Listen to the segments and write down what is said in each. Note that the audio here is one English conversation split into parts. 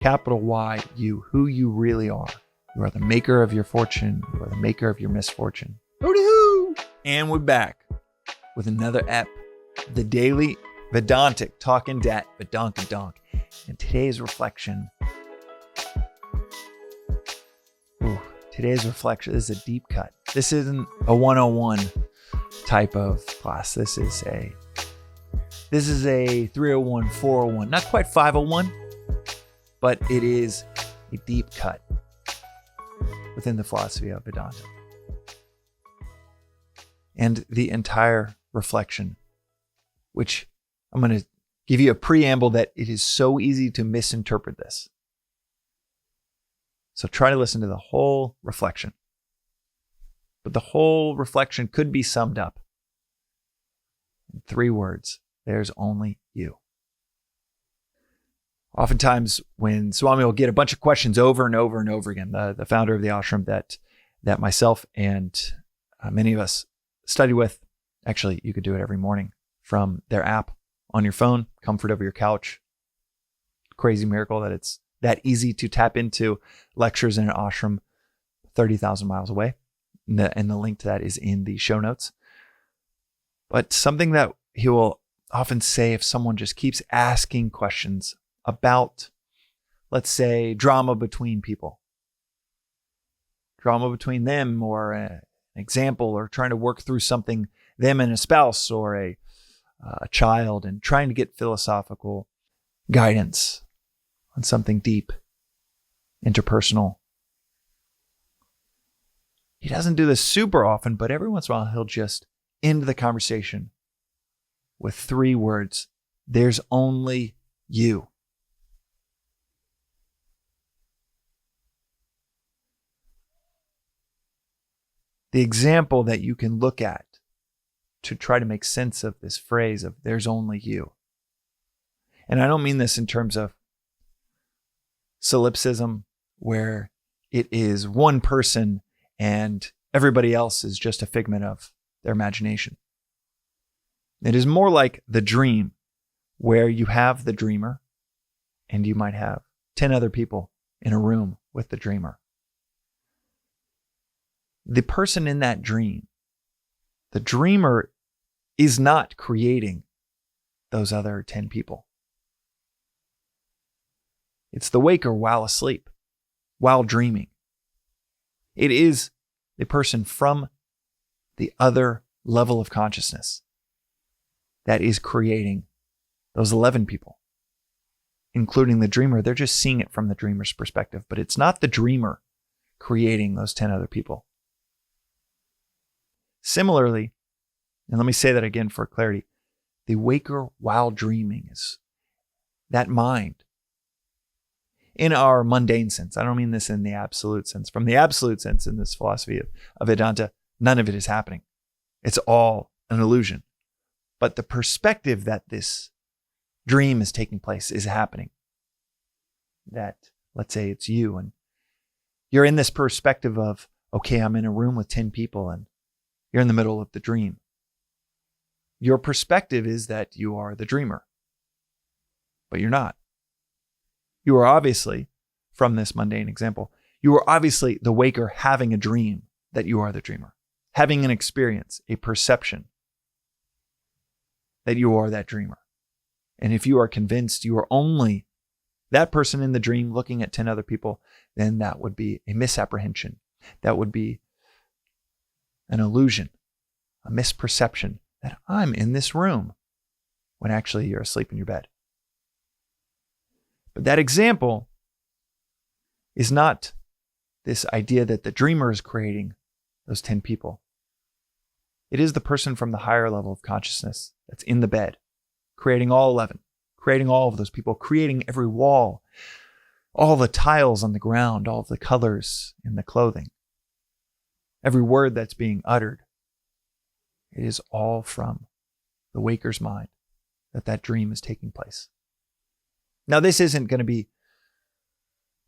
capital Y, you, who you really are. You are the maker of your fortune. You are the maker of your misfortune. Hooty-hoo! And we're back with another ep, the Daily Vedantic, talking dat, Vedank. And today's reflection. Today's reflection is a deep cut. This isn't a 101 type of class. This is a 301, 401, not quite 501, but it is a deep cut within the philosophy of Vedanta. And the entire reflection, which I'm going to give you a preamble that it is so easy to misinterpret this. So try to listen to the whole reflection. But the whole reflection could be summed up in 3 words. There's only you. Oftentimes when Swami will get a bunch of questions over and over and over again, the founder of the ashram that myself and many of us study with, actually you could do it every morning from their app on your phone, comfort of your couch. Crazy miracle that it's that easy to tap into lectures in an ashram 30,000 miles away. And the link to that is in the show notes. But something that he will often say if someone just keeps asking questions about, let's say, drama between people, drama between them or an example, or trying to work through something, them and a spouse or a child, and trying to get philosophical guidance on something deep, interpersonal. He doesn't do this super often, but every once in a while he'll just end the conversation with 3 words. There's only you. The example that you can look at to try to make sense of this phrase of there's only you. And I don't mean this in terms of solipsism, where it is one person and everybody else is just a figment of their imagination. It is more like the dream, where you have the dreamer and you might have 10 other people in a room with the dreamer. The person in that dream, the dreamer, is not creating those other 10 people. It's the waker while asleep, while dreaming. It is the person from the other level of consciousness that is creating those 11 people, including the dreamer. They're just seeing it from the dreamer's perspective, but it's not the dreamer creating those 10 other people. Similarly, and let me say that again for clarity, the waker while dreaming is that mind. In our mundane sense, I don't mean this in the absolute sense. From the absolute sense in this philosophy of Vedanta, none of it is happening. It's all an illusion. But the perspective that this dream is taking place is happening. That, let's say it's you, and you're in this perspective of, okay, I'm in a room with 10 people and you're in the middle of the dream. Your perspective is that you are the dreamer, but you're not. You are obviously, from this mundane example, you are obviously the waker having a dream that you are the dreamer, having an experience, a perception that you are that dreamer. And if you are convinced you are only that person in the dream looking at 10 other people, then that would be a misapprehension. That would be an illusion, a misperception that I'm in this room when actually you're asleep in your bed. But that example is not this idea that the dreamer is creating those 10 people. It is the person from the higher level of consciousness that's in the bed, creating all 11, creating all of those people, creating every wall, all the tiles on the ground, all of the colors in the clothing, every word that's being uttered. It is all from the waker's mind that dream is taking place. Now, this isn't going to be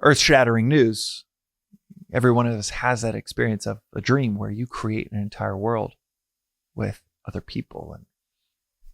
earth-shattering news. Every one of us has that experience of a dream where you create an entire world with other people and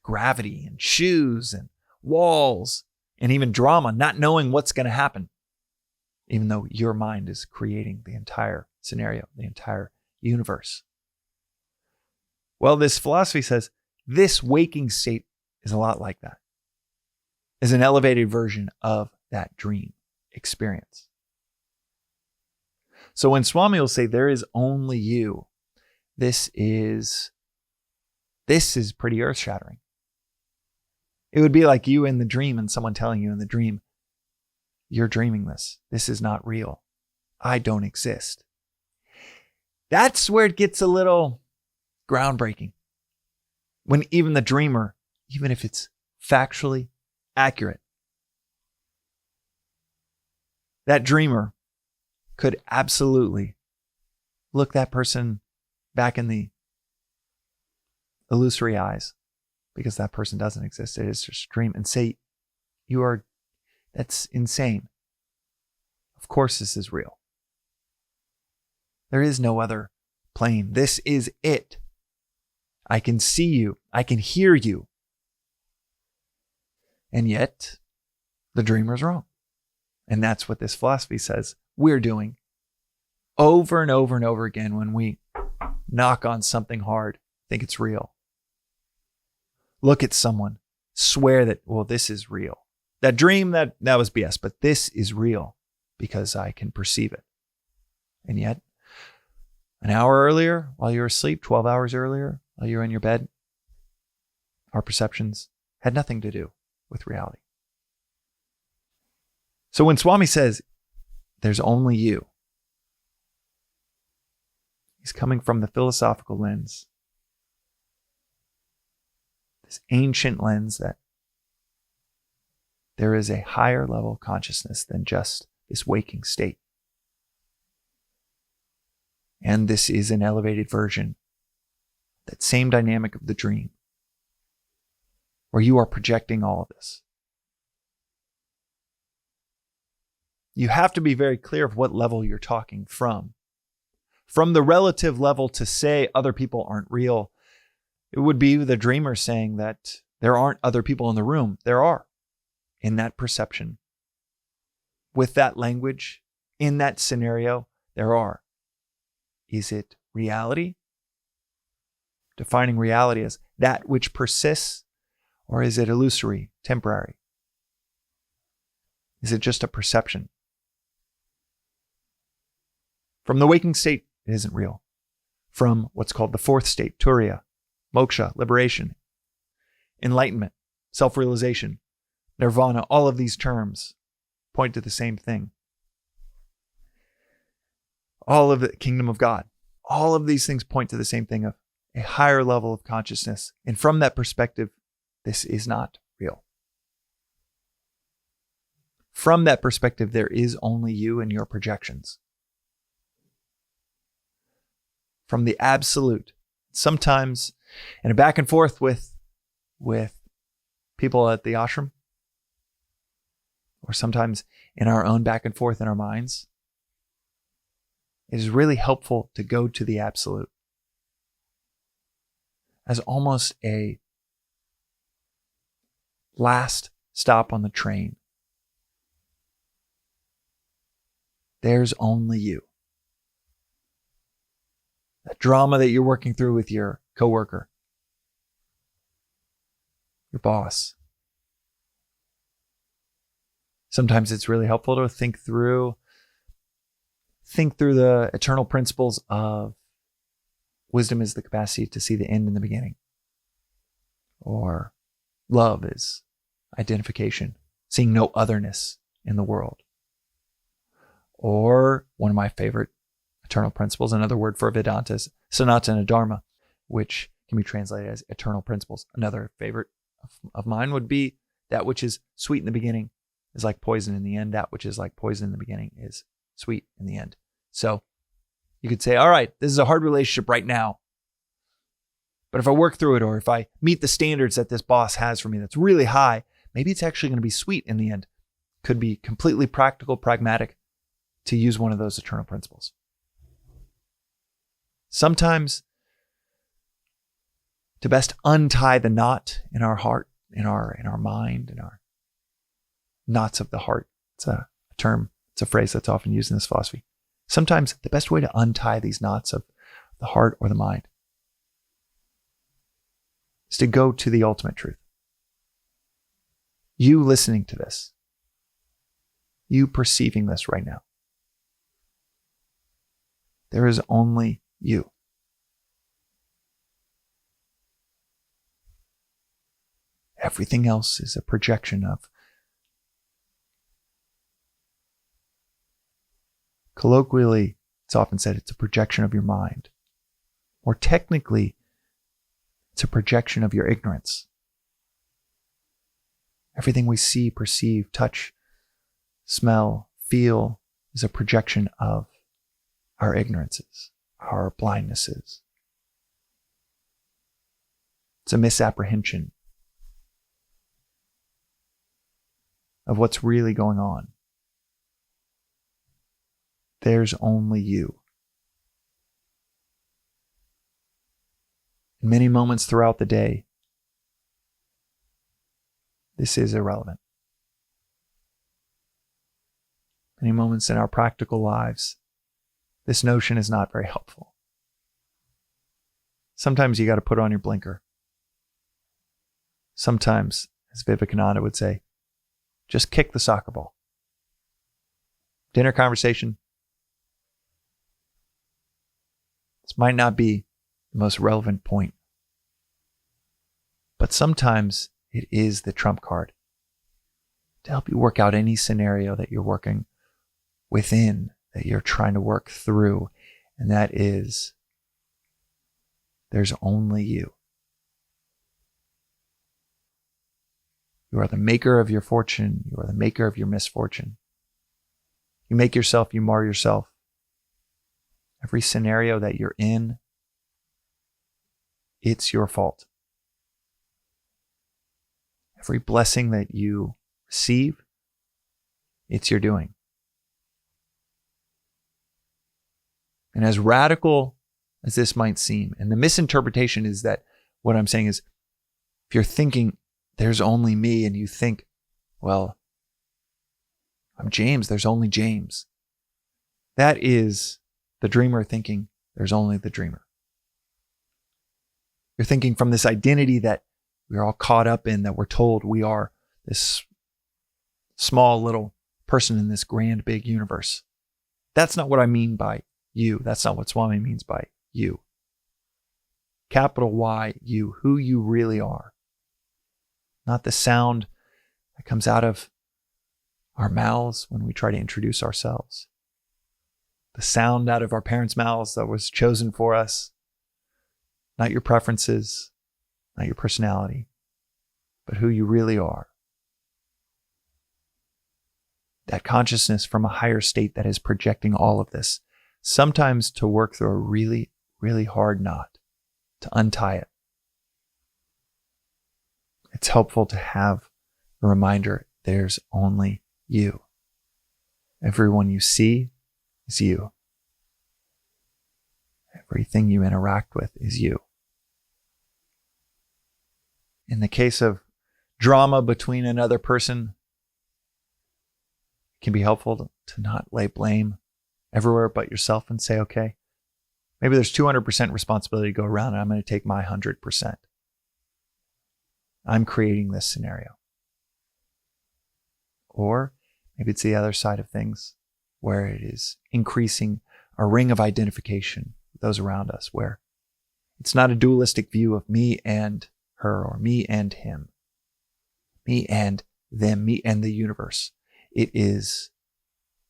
gravity and shoes and walls and even drama, not knowing what's going to happen. even though your mind is creating the entire scenario, the entire universe. Well, this philosophy says this waking state is a lot like that, is an elevated version of that dream experience. So when Swami will say there is only you, this is pretty earth-shattering. It would be like you in the dream and someone telling you in the dream, you're dreaming this. This is not real. I don't exist. That's where it gets a little groundbreaking. When even the dreamer, even if it's factually accurate, that dreamer could absolutely look that person back in the illusory eyes, because that person doesn't exist. It is just a dream, and say, that's insane. Of course this is real. There is no other plane. This is it. I can see you. I can hear you. And yet, the dreamer's wrong. And that's what this philosophy says we're doing over and over and over again when we knock on something hard, think it's real. Look at someone, swear that, well, this is real. That dream, that was BS, but this is real because I can perceive it. And yet, an hour earlier, while you were asleep, 12 hours earlier, while you were in your bed, our perceptions had nothing to do with reality. So when Swami says, there's only you, he's coming from the philosophical lens, this ancient lens that there is a higher level of consciousness than just this waking state. And this is an elevated version, that same dynamic of the dream, where you are projecting all of this. You have to be very clear of what level you're talking from. From the relative level to say other people aren't real, it would be the dreamer saying that there aren't other people in the room. There are, in that perception. With that language, in that scenario, there are. Is it reality? Defining reality as that which persists, or is it illusory, temporary? Is it just a perception? From the waking state, it isn't real. From what's called the fourth state, turiya, moksha, liberation, enlightenment, self-realization, nirvana, all of these terms point to the same thing. All of the kingdom of God, all of these things point to the same thing of a higher level of consciousness. And from that perspective, this is not real. From that perspective, there is only you and your projections. From the absolute, sometimes in a back and forth with people at the ashram, or sometimes in our own back and forth in our minds, it is really helpful to go to the absolute as almost a last stop on the train. There's only you. That drama that you're working through with your coworker, your boss. Sometimes it's really helpful to think through the eternal principles of wisdom is the capacity to see the end in the beginning. Or love is identification, seeing no otherness in the world. Or one of my favorite eternal principles, another word for Vedanta is Sanatana Dharma, which can be translated as eternal principles. Another favorite of mine would be that which is sweet in the beginning is like poison in the end. That which is like poison in the beginning is sweet in the end. So you could say, all right, this is a hard relationship right now. But if I work through it, or if I meet the standards that this boss has for me that's really high, maybe it's actually going to be sweet in the end. Could be completely practical, pragmatic to use one of those eternal principles. Sometimes to best untie the knot in our heart, in our mind, in our knots of the heart. It's a term It's a phrase that's often used in this philosophy. Sometimes the best way to untie these knots of the heart or the mind is to go to the ultimate truth. You listening to this, you perceiving this right now. There is only you. Everything else is a projection of, colloquially, it's often said it's a projection of your mind. Or technically, it's a projection of your ignorance. Everything we see, perceive, touch, smell, feel is a projection of our ignorances, our blindnesses. It's a misapprehension of what's really going on. There's only you. In many moments throughout the day, this is irrelevant. Many moments in our practical lives, this notion is not very helpful. Sometimes you got to put on your blinker. Sometimes, as Vivekananda would say, just kick the soccer ball. Dinner conversation. This might not be the most relevant point, but sometimes it is the trump card to help you work out any scenario that you're working within, that you're trying to work through, and that is, there's only you. You are the maker of your fortune. You are the maker of your misfortune. You make yourself, you mar yourself. Every scenario that you're in, it's your fault. Every blessing that you receive, it's your doing. And as radical as this might seem, and the misinterpretation is that what I'm saying is, if you're thinking, there's only me, and you think, well, I'm James, there's only James. That is the dreamer thinking, there's only the dreamer. You're thinking from this identity that we're all caught up in, that we're told we are this small little person in this grand big universe. That's not what I mean by you. That's not what Swami means by you. Capital Y, you, who you really are. Not the sound that comes out of our mouths when we try to introduce ourselves. The sound out of our parents' mouths that was chosen for us. Not your preferences, not your personality, but who you really are. That consciousness from a higher state that is projecting all of this, sometimes to work through a really, really hard knot, to untie it. It's helpful to have a reminder, there's only you. Everyone you see is you. Everything you interact with is you. In the case of drama between another person, it can be helpful to not lay blame everywhere but yourself and say, okay, maybe there's 200% responsibility to go around and I'm going to take my 100%. I'm creating this scenario. Or maybe it's the other side of things where it is increasing a ring of identification with those around us, where it's not a dualistic view of me and her, or me and him, me and them, me and the universe. It is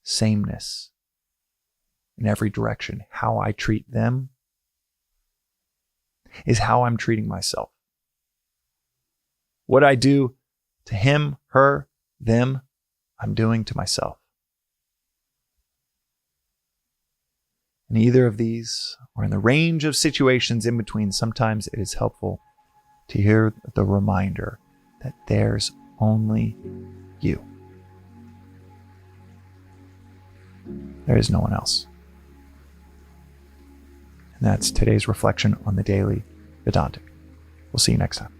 sameness in every direction. How I treat them is how I'm treating myself. What I do to him, her, them, I'm doing to myself. In either of these, or in the range of situations in between, sometimes it is helpful to hear the reminder that there's only you. There is no one else. And that's today's reflection on the Daily Vedantic. We'll see you next time.